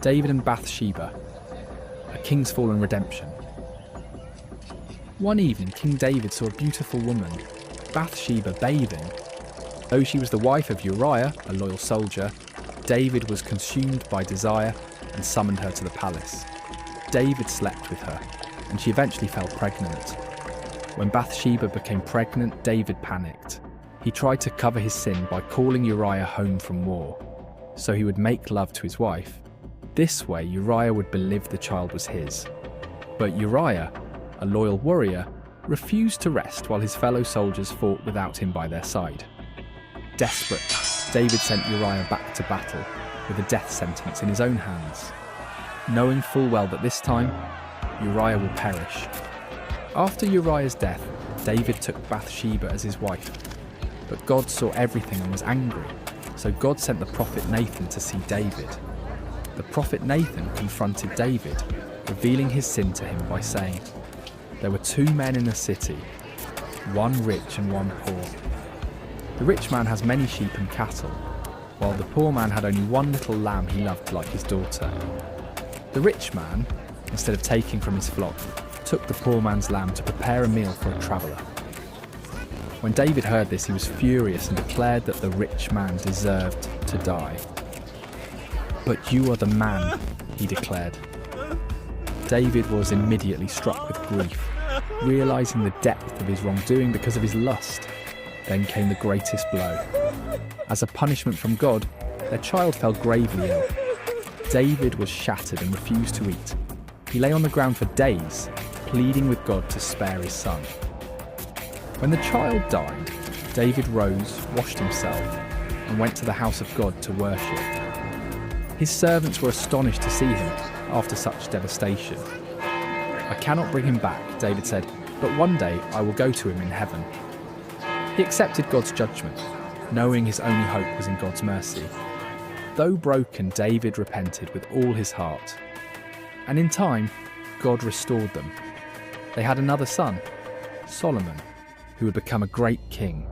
David and Bathsheba, a king's fallen redemption. One evening, King David saw a beautiful woman, Bathsheba, bathing. Though she was the wife of Uriah, a loyal soldier, David was consumed by desire and summoned her to the palace. David slept with her, and she eventually fell pregnant. When Bathsheba became pregnant, David panicked. He tried to cover his sin by calling Uriah home from war, so he would make love to his wife. This way, Uriah would believe the child was his. But Uriah, a loyal warrior, refused to rest while his fellow soldiers fought without him by their side. Desperate, David sent Uriah back to battle with a death sentence in his own hands, knowing full well that this time, Uriah will perish. After Uriah's death, David took Bathsheba as his wife. But God saw everything and was angry, so God sent the prophet Nathan to see David. The prophet Nathan confronted David, revealing his sin to him by saying, "There were two men in the city, one rich and one poor. The rich man has many sheep and cattle, while the poor man had only one little lamb he loved like his daughter. The rich man, instead of taking from his flock, took the poor man's lamb to prepare a meal for a traveller." When David heard this, he was furious and declared that the rich man deserved to die. "But you are the man," he declared. David was immediately struck with grief, realising the depth of his wrongdoing because of his lust. Then came the greatest blow. As a punishment from God, their child fell gravely ill. David was shattered and refused to eat. He lay on the ground for days, pleading with God to spare his son. When the child died, David rose, washed himself, and went to the house of God to worship. His servants were astonished to see him after such devastation. "I cannot bring him back," David said, "but one day I will go to him in heaven." He accepted God's judgment, knowing his only hope was in God's mercy. Though broken, David repented with all his heart. And in time, God restored them. They had another son, Solomon, who would become a great king.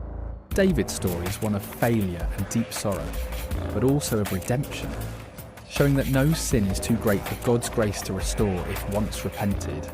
David's story is one of failure and deep sorrow, but also of redemption, showing that no sin is too great for God's grace to restore if once repented.